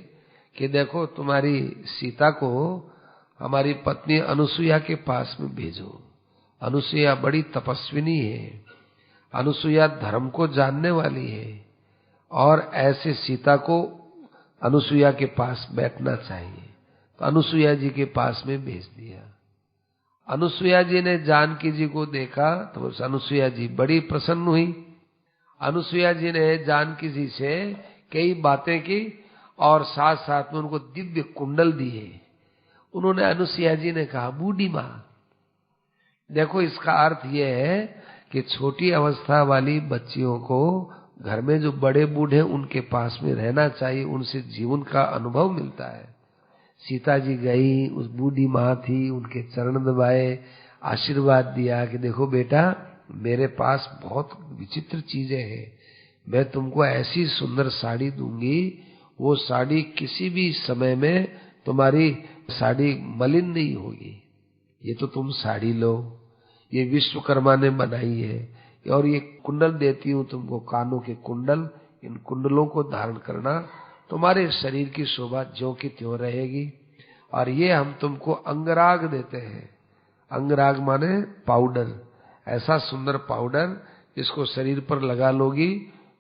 कि देखो तुम्हारी सीता को हमारी पत्नी अनुसुईया के पास में भेजो। अनुसुईया बड़ी तपस्विनी है, अनुसुईया धर्म को जानने वाली है और ऐसे सीता को अनुसुईया के पास बैठना चाहिए। तो अनुसुईया जी के पास में भेज दिया। अनुसुईया जी ने जानकी जी को देखा तो अनुसुईया जी बड़ी प्रसन्न हुई। अनुसुईया जी ने जानकी जी से कई बातें की और साथ साथ में उनको दिव्य कुंडल दिए। उन्होंने अनुसुईया जी ने कहा, बूढ़ी माँ देखो, इसका अर्थ यह है कि छोटी अवस्था वाली बच्चियों को घर में जो बड़े बूढ़े उनके पास में रहना चाहिए, उनसे जीवन का अनुभव मिलता है। सीता जी गई, उस बूढ़ी माँ थी, उनके चरण दबाए, आशीर्वाद दिया कि देखो बेटा, मेरे पास बहुत विचित्र चीजें हैं, मैं तुमको ऐसी सुंदर साड़ी दूंगी, वो साड़ी किसी भी समय में तुम्हारी साड़ी मलिन नहीं होगी। ये तो तुम साड़ी लो, ये विश्वकर्मा ने बनाई है, और ये कुंडल देती हूँ तुमको, कानों के कुंडल, इन कुंडलों को धारण करना, तुम्हारे शरीर की शोभा ज्यों की त्यों रहेगी। और ये हम तुमको अंगराग देते हैं। अंगराग माने पाउडर, ऐसा सुंदर पाउडर जिसको शरीर पर लगा लोगी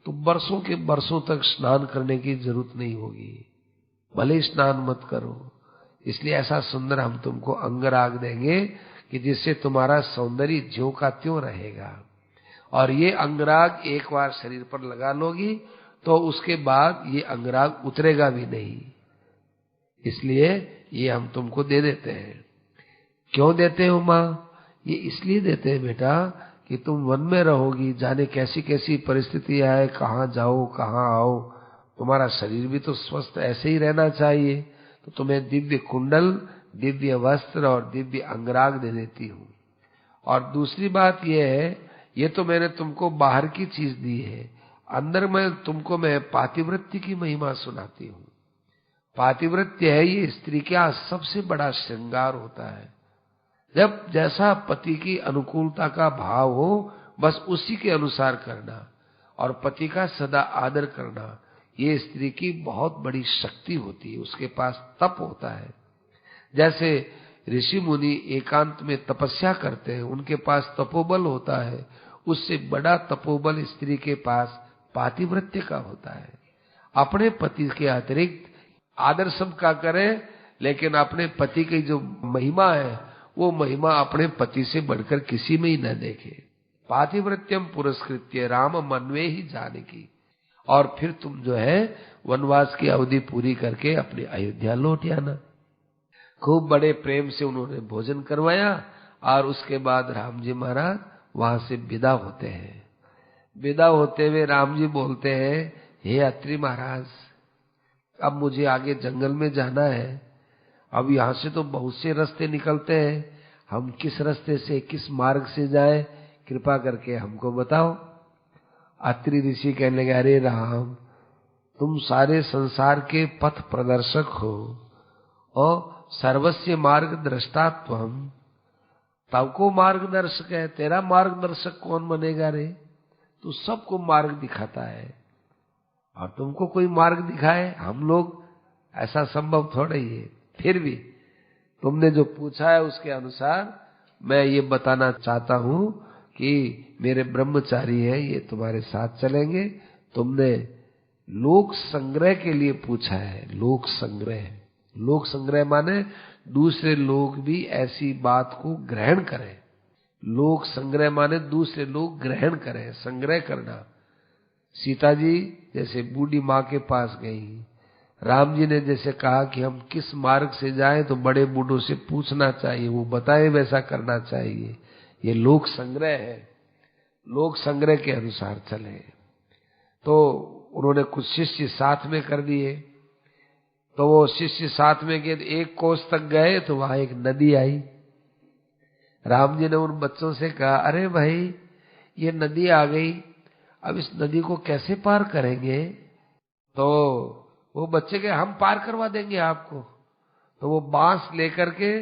तो बरसों के बरसों तक स्नान करने की जरूरत नहीं होगी, भले स्नान मत करो। इसलिए ऐसा सुंदर हम तुमको अंगराग देंगे कि जिससे तुम्हारा सौंदर्य ज्यों का त्यों रहेगा। और ये अंगराग एक बार शरीर पर लगा लोगी तो उसके बाद ये अंगराग उतरेगा भी नहीं, इसलिए ये हम तुमको दे देते हैं। क्यों देते हो माँ? ये इसलिए देते हैं बेटा कि तुम वन में रहोगी, जाने कैसी कैसी परिस्थिति आए, कहाँ जाओ कहाँ आओ, तुम्हारा शरीर भी तो स्वस्थ ऐसे ही रहना चाहिए। तो तुम्हें दिव्य कुंडल, दिव्य वस्त्र और दिव्य अंगराग दे देती हूँ। और दूसरी बात यह है, ये तो मैंने तुमको बाहर की चीज दी है, अंदर में तुमको मैं पातिव्रत्य की महिमा सुनाती हूँ। पातिव्रत्य है ये स्त्री का सबसे बड़ा श्रृंगार होता है। जब जैसा पति की अनुकूलता का भाव हो, बस उसी के अनुसार करना और पति का सदा आदर करना, ये स्त्री की बहुत बड़ी शक्ति होती है। उसके पास तप होता है। जैसे ऋषि मुनि एकांत में तपस्या करते हैं, उनके पास तपोबल होता है, उससे बड़ा तपोबल स्त्री के पास पातिव्रत्य का होता है। अपने पति के अतिरिक्त आदर सबका करें, लेकिन अपने पति की जो महिमा है वो महिमा अपने पति से बढ़कर किसी में ही न देखे। पातिव्रत्यम पुरस्कृत्य राम मन्वे ही जानकी। और फिर तुम जो है वनवास की अवधि पूरी करके अपनी अयोध्या लौट आना। खूब बड़े प्रेम से उन्होंने भोजन करवाया और उसके बाद राम जी महाराज वहां से विदा होते हैं। विदा होते हुए राम जी बोलते हैं, हे अत्रि महाराज, अब मुझे आगे जंगल में जाना है। अब यहाँ से तो बहुत से रास्ते निकलते हैं, हम किस रास्ते से किस मार्ग से जाएं, कृपा करके हमको बताओ। अत्रि ऋषि कहने लगे, अरे राम, तुम सारे संसार के पथ प्रदर्शक हो और सर्वस्य मार्ग दृष्टात्वम। तब को मार्गदर्शक है, तेरा मार्गदर्शक कौन बनेगा रे? तू सबको मार्ग दिखाता है और तुमको कोई मार्ग दिखाए हम लोग, ऐसा संभव थोड़ा ही है। फिर भी तुमने जो पूछा है उसके अनुसार मैं ये बताना चाहता हूं कि मेरे ब्रह्मचारी हैं, ये तुम्हारे साथ चलेंगे। तुमने लोक संग्रह के लिए पूछा है। लोक संग्रह, लोक संग्रह माने दूसरे लोग भी ऐसी बात को ग्रहण करें। लोक संग्रह माने दूसरे लोग ग्रहण करें, संग्रह करना। सीता जी जैसे बूढ़ी माँ के पास गई, राम जी ने जैसे कहा कि हम किस मार्ग से जाएं तो बड़े बूढ़ों से पूछना चाहिए, वो बताए वैसा करना चाहिए। ये लोक संग्रह है। लोक संग्रह के अनुसार चले। तो उन्होंने कुछ शिष्य साथ में कर दिए। तो वो शिष्य साथ में गए, एक कोस तक गए तो वहां एक नदी आई। राम जी ने उन बच्चों से कहा, अरे भाई ये नदी आ गई, अब इस नदी को कैसे पार करेंगे? तो वो बच्चे के, हम पार करवा देंगे आपको। तो वो बांस लेकर के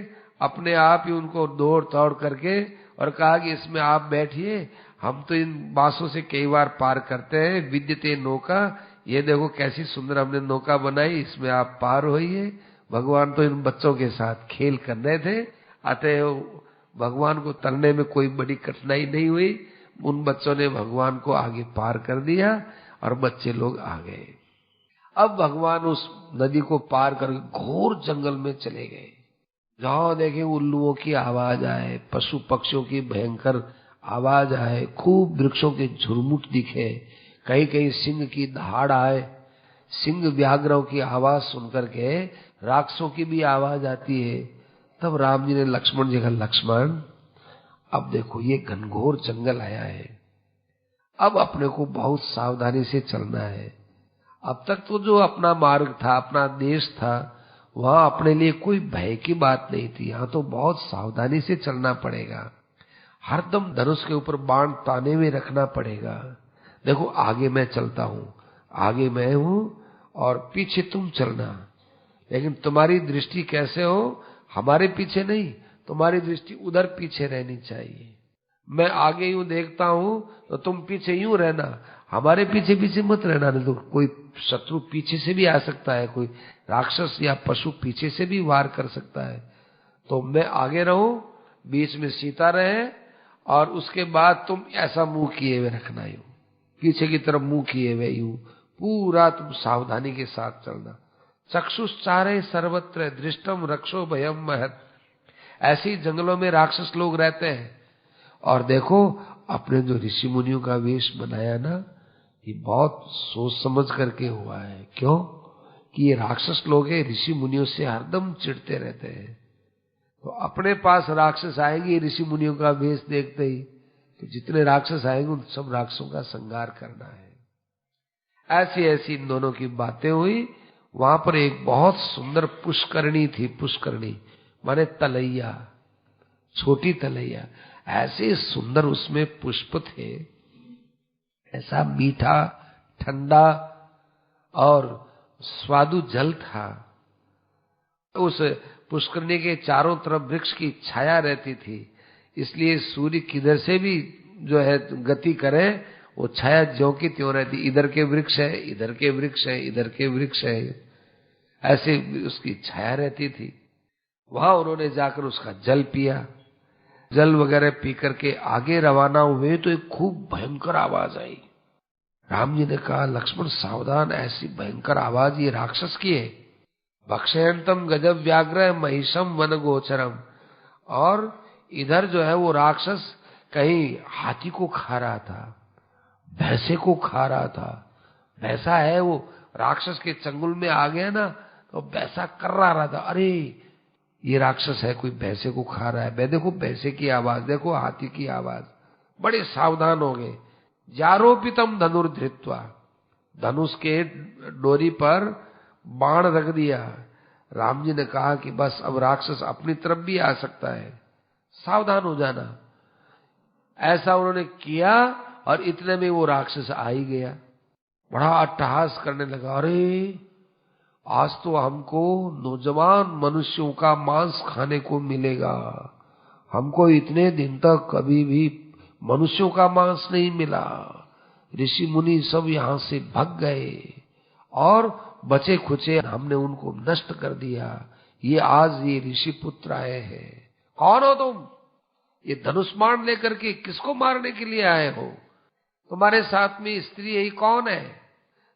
अपने आप ही उनको दौड़ तोड़ करके और कहा कि इसमें आप बैठिए, हम तो इन बांसों से कई बार पार करते हैं। विद्यते नौका, ये देखो कैसी सुंदर हमने नौका बनाई, इसमें आप पार होइए। भगवान तो इन बच्चों के साथ खेल कर रहे थे, अतः भगवान को तरने में कोई बड़ी कठिनाई नहीं हुई। उन बच्चों ने भगवान को आगे पार कर दिया और बच्चे लोग आ गए। अब भगवान उस नदी को पार कर घोर जंगल में चले गए। जहां देखे उल्लुओं की आवाज आए, पशु पक्षियों की भयंकर आवाज आए, खूब वृक्षों के झुरमुट दिखे, कहीं कहीं सिंह की दहाड़ आए। सिंह व्याघ्रों की आवाज सुनकर के राक्षसों की भी आवाज आती है। तब राम जी ने लक्ष्मण जी का, लक्ष्मण अब देखो ये घनघोर जंगल आया है, अब अपने को बहुत सावधानी से चलना है। अब तक तो जो अपना मार्ग था, अपना देश था, वहां अपने लिए कोई भय की बात नहीं थी। यहाँ तो बहुत सावधानी से चलना पड़ेगा, हरदम धनुष के ऊपर बाण ताने में रखना पड़ेगा। देखो आगे मैं चलता हूँ, आगे मैं हूँ और पीछे तुम चलना, लेकिन तुम्हारी दृष्टि कैसे हो, हमारे पीछे नहीं, तुम्हारी दृष्टि उधर पीछे रहनी चाहिए। मैं आगे यूं देखता हूं तो तुम पीछे यूं रहना, हमारे पीछे पीछे मत रहना, नहीं तो कोई शत्रु पीछे से भी आ सकता है, कोई राक्षस या पशु पीछे से भी वार कर सकता है। तो मैं आगे रहूं, बीच में सीता रहे, और उसके बाद तुम ऐसा मुंह किए हुए रखना, यूं पीछे की तरफ मुंह किए हुए, यूं पूरा तुम सावधानी के साथ चलना। चक्षुश्चारे सर्वत्र दृष्टम रक्षो भयम महत। ऐसे जंगलों में राक्षस लोग रहते हैं। और देखो अपने जो ऋषि मुनियों का वेश बनाया ना, ये बहुत सोच समझ करके हुआ है। क्यों कि ये राक्षस लोग हैं, ऋषि मुनियों से हरदम चिढ़ते रहते हैं। तो अपने पास राक्षस आएंगे ऋषि मुनियों का वेश देखते ही, तो जितने राक्षस आएंगे उन सब राक्षसों का संहार करना है। ऐसी ऐसी इन दोनों की बातें हुई। वहां पर एक बहुत सुंदर पुष्करणी थी। पुष्करणी माने तलैया, छोटी तलैया। ऐसे सुंदर उसमें पुष्प थे, ऐसा मीठा ठंडा और स्वादु जल था। उस पुष्करणी के चारों तरफ वृक्ष की छाया रहती थी, इसलिए सूर्य किधर से भी जो है गति करे, वो छाया ज्यों की त्यों रहती। इधर के वृक्ष है, इधर के वृक्ष है, इधर के वृक्ष है, ऐसे उसकी छाया रहती थी। वहां उन्होंने जाकर उसका जल पिया। जल वगैरह पी करके आगे रवाना हुए तो एक खूब भयंकर आवाज आई। राम जी ने कहा, लक्ष्मण सावधान, ऐसी भयंकर आवाज ये राक्षस की है। भक्षयंतम गजब व्याघ्र महिषम वन गोचरम। और इधर जो है वो राक्षस कहीं हाथी को खा रहा था, भैंसे को खा रहा था। भैंसा है वो, राक्षस के चंगुल में आ गया ना तो भैंसा कर रहा था, अरे ये राक्षस है, कोई भैंसे को खा रहा है। मैं देखो भैंसे की आवाज, देखो हाथी की आवाज। बड़े सावधान हो गए। जारोपितम धनुर्धृत्वा, धनुष के डोरी पर बाण रख दिया। राम जी ने कहा कि बस अब राक्षस अपनी तरफ भी आ सकता है, सावधान हो जाना। ऐसा उन्होंने किया और इतने में वो राक्षस आ ही गया। बड़ा अट्टहास करने लगा, अरे आज तो हमको नौजवान मनुष्यों का मांस खाने को मिलेगा। हमको इतने दिन तक कभी भी मनुष्यों का मांस नहीं मिला। ऋषि मुनि सब यहां से भाग गए और बचे खुचे हमने उनको नष्ट कर दिया। ये आज ये ऋषि पुत्र आए हैं। कौन हो तुम? ये धनुष बाण लेकर के किसको मारने के लिए आए हो? तुम्हारे साथ में स्त्री यही कौन है?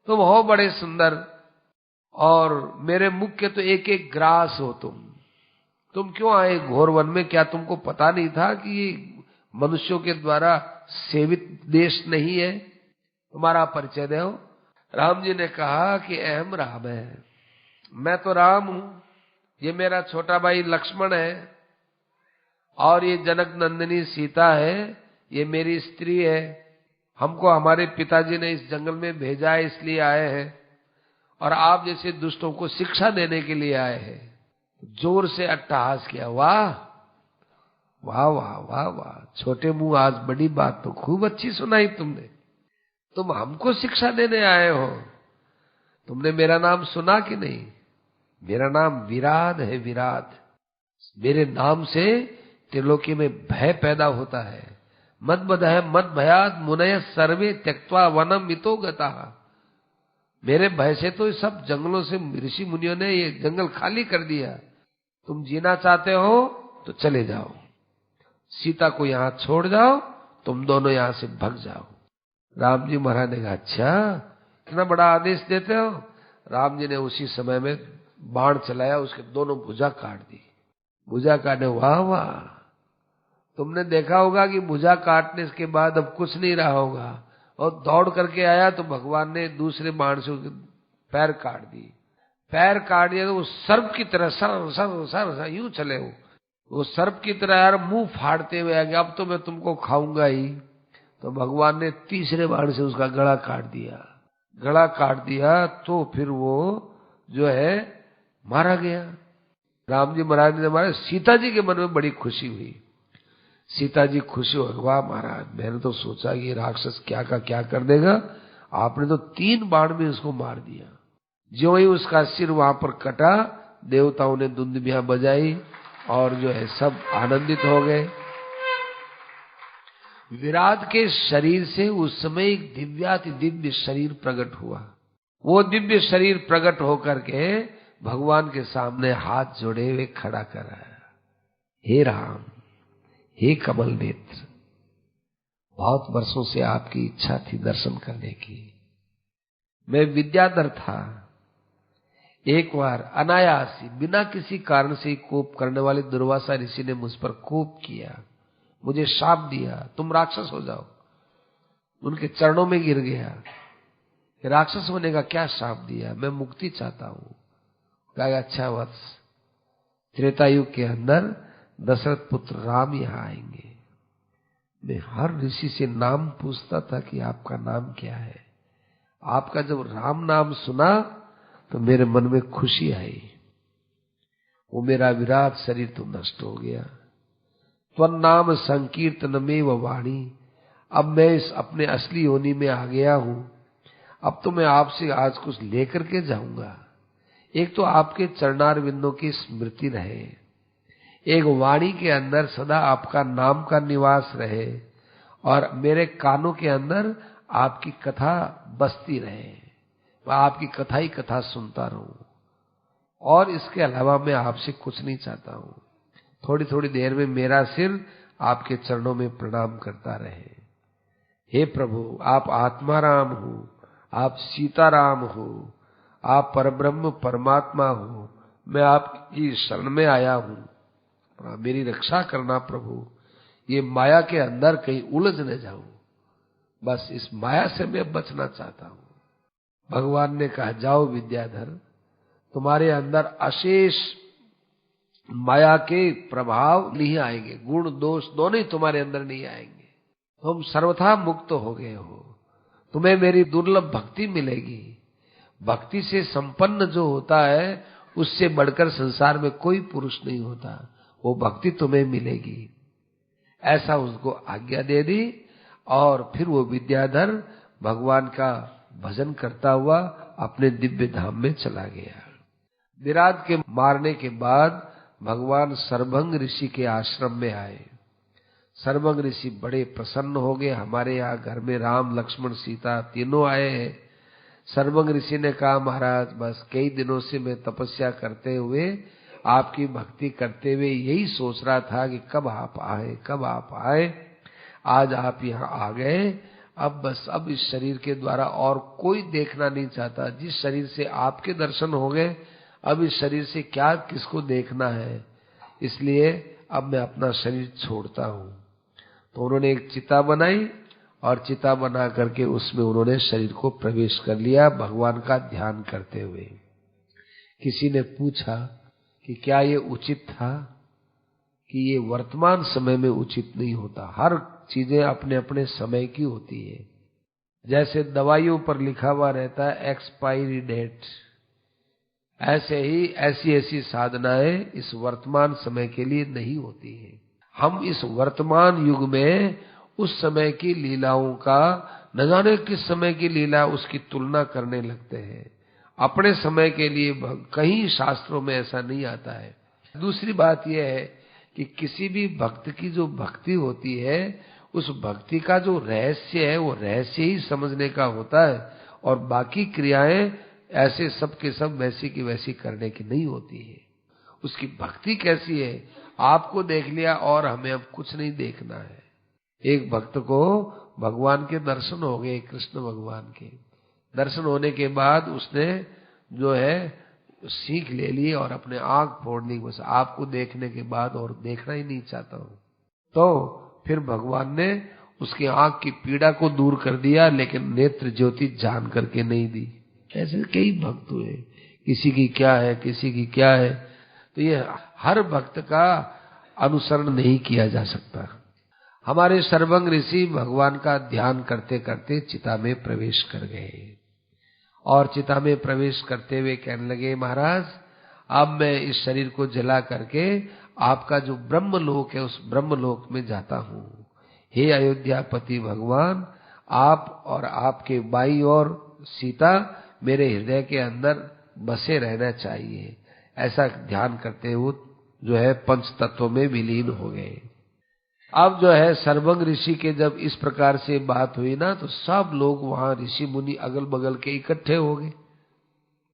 तुम हो बड़े सुंदर और मेरे मुख के तो एक एक ग्रास हो तुम क्यों आए घोर वन में? क्या तुमको पता नहीं था कि ये मनुष्यों के द्वारा सेवित देश नहीं है? तुम्हारा परिचय दो। राम जी ने कहा कि अहम राम है, मैं तो राम हूं, ये मेरा छोटा भाई लक्ष्मण है और ये जनक नंदिनी सीता है, ये मेरी स्त्री है। हमको हमारे पिताजी ने इस जंगल में भेजा है, इसलिए आए हैं और आप जैसे दुष्टों को शिक्षा देने के लिए आए हैं। जोर से अट्टहास किया। वाह वाह वाह वाह वाह, छोटे मुंह, आज बड़ी बात तो खूब अच्छी सुनाई तुमने। तुम हमको शिक्षा देने आए हो? तुमने मेरा नाम सुना कि नहीं? मेरा नाम विराट है, विराट। मेरे नाम से त्रिलोकी में भय पैदा होता है। मद बधय मद भयाद मुनय सर्वे त्यक्त्वा वनम मितो गता। मेरे भय से तो सब जंगलों से ऋषि मुनियों ने ये जंगल खाली कर दिया। तुम जीना चाहते हो तो चले जाओ, सीता को यहां छोड़ जाओ, तुम दोनों यहां से भाग जाओ। राम जी महाराज ने कहा, अच्छा इतना बड़ा आदेश देते हो? राम जी ने उसी समय में बाण चलाया, उसके दोनों भुजा काट दी। भुजा काटने, वाह वाह, तुमने देखा होगा कि भुजा काटने के बाद अब कुछ नहीं रहा होगा। और दौड़ करके आया तो भगवान ने दूसरे बाण से उसके पैर काट दिए। पैर काट दिया तो वो सर्प की तरह सर सर सर, सर यूं चले वो सर्प की तरह यार मुंह फाड़ते हुए आ गया, अब तो मैं तुमको खाऊंगा ही। तो भगवान ने तीसरे बाण से उसका गला काट दिया। गला काट दिया तो फिर वो जो है मारा गया। राम जी महाराज ने मारा। सीता जी के मन में बड़ी खुशी हुई। सीता जी खुशी हो, वाह महाराज, मैंने तो सोचा कि राक्षस क्या का क्या कर देगा, आपने तो 3 बाण में उसको मार दिया। जो ही उसका सिर वहां पर कटा, देवताओं ने दुंदुभियां बजाई और जो है सब आनंदित हो गए। विराट के शरीर से उस समय एक दिव्याति दिव्य शरीर प्रकट हुआ। वो दिव्य शरीर प्रकट होकर के भगवान के सामने हाथ जोड़े हुए खड़ा कराया। हे राम, हे कमल नेत्र, बहुत वर्षों से आपकी इच्छा थी दर्शन करने की। मैं विद्याधर था, एक बार अनायासी बिना किसी कारण से कोप करने वाले दुर्वासा ऋषि ने मुझ पर कोप किया, मुझे शाप दिया, तुम राक्षस हो जाओ। उनके चरणों में गिर गया। राक्षस होने का क्या शाप दिया? मैं मुक्ति चाहता हूं। कहा, अच्छा वत्स, त्रेतायुग के अंदर दशरथ पुत्र राम यहां आएंगे। मैं हर ऋषि से नाम पूछता था कि आपका नाम क्या है। आपका जब राम नाम सुना तो मेरे मन में खुशी आई। वो मेरा विराट शरीर तो नष्ट हो गया। त्वन्नाम संकीर्तनमेव वाणी, अब मैं इस अपने असली योनि में आ गया हूं। अब तो मैं आपसे आज कुछ लेकर के जाऊंगा। एक तो आपके चरणार बिंदों की स्मृति रहे, एक वाणी के अंदर सदा आपका नाम का निवास रहे और मेरे कानों के अंदर आपकी कथा बसती रहे, मैं आपकी कथा ही कथा सुनता रहूं। और इसके अलावा मैं आपसे कुछ नहीं चाहता हूं। थोड़ी थोड़ी देर में मेरा सिर आपके चरणों में प्रणाम करता रहे। हे प्रभु, आप आत्माराम हो, आप सीताराम हो, आप परब्रह्म परमात्मा हो, मैं आपकी शरण में आया हूं, मेरी रक्षा करना प्रभु। ये माया के अंदर कहीं उलझ न जाऊं, बस इस माया से मैं बचना चाहता हूं। भगवान ने कहा, जाओ विद्याधर, तुम्हारे अंदर अशेष माया के प्रभाव नहीं आएंगे, गुण दोष दोनों ही तुम्हारे अंदर नहीं आएंगे, तुम सर्वथा मुक्त हो गए हो, तुम्हें मेरी दुर्लभ भक्ति मिलेगी। भक्ति से संपन्न जो होता है, उससे बढ़कर संसार में कोई पुरुष नहीं होता, वो भक्ति तुम्हें मिलेगी। ऐसा उसको आज्ञा दे दी और फिर वो विद्याधर भगवान का भजन करता हुआ अपने दिव्य धाम में चला गया। विराट के मारने के बाद भगवान सर्वभंग ऋषि के आश्रम में आए। सर्वभंग ऋषि बड़े प्रसन्न हो गए, हमारे यहाँ घर में राम लक्ष्मण सीता तीनों आए हैं। सर्वभंग ऋषि ने कहा, महाराज बस कई दिनों से मैं तपस्या करते हुए, आपकी भक्ति करते हुए यही सोच रहा था कि कब आप आए, कब आप आए। आज आप यहाँ आ गए, अब बस अब इस शरीर के द्वारा और कोई देखना नहीं चाहता। जिस शरीर से आपके दर्शन हो गए, अब इस शरीर से क्या किसको देखना है, इसलिए अब मैं अपना शरीर छोड़ता हूँ। तो उन्होंने एक चिता बनाई और चिता बना करके उसमें उन्होंने शरीर को प्रवेश कर लिया, भगवान का ध्यान करते हुए। किसी ने पूछा कि क्या ये उचित था, कि ये वर्तमान समय में उचित नहीं होता। हर चीजें अपने अपने समय की होती है। जैसे दवाइयों पर लिखा हुआ रहता है एक्सपायरी डेट, ऐसे ही ऐसी ऐसी साधनाएं इस वर्तमान समय के लिए नहीं होती है। हम इस वर्तमान युग में उस समय की लीलाओं का, न जाने किस समय की लीला, उसकी तुलना करने लगते हैं। अपने समय के लिए कहीं शास्त्रों में ऐसा नहीं आता है। दूसरी बात यह है कि किसी भी भक्त की जो भक्ति होती है, उस भक्ति का जो रहस्य है, वो रहस्य ही समझने का होता है, और बाकी क्रियाएं ऐसे सब के सब वैसी की वैसी करने की नहीं होती है। उसकी भक्ति कैसी है, आपको देख लिया और हमें अब कुछ नहीं देखना है। एक भक्त को भगवान के दर्शन हो गए, कृष्ण भगवान के दर्शन होने के बाद उसने जो है सीख ले ली और अपने आंख फोड़ ली, बस आपको देखने के बाद और देखना ही नहीं चाहता हूं। तो फिर भगवान ने उसकी आंख की पीड़ा को दूर कर दिया, लेकिन नेत्र ज्योति जान करके नहीं दी। ऐसे कई भक्त हुए, किसी की क्या है, किसी की क्या है। तो ये हर भक्त का अनुसरण नहीं किया जा सकता। हमारे सर्वभंग ऋषि भगवान का ध्यान करते करते चिता में प्रवेश कर गए, और चिता में प्रवेश करते हुए कहने लगे, महाराज अब मैं इस शरीर को जला करके आपका जो ब्रह्मलोक है उस ब्रह्मलोक में जाता हूँ। हे अयोध्यापति भगवान, आप और आपके बाई और सीता मेरे हृदय के अंदर बसे रहना चाहिए। ऐसा ध्यान करते हुए जो है पंच तत्वों में विलीन हो गए। अब जो है सर्वभंग ऋषि के जब इस प्रकार से बात हुई ना, तो सब लोग वहां ऋषि मुनि अगल बगल के इकट्ठे हो गए।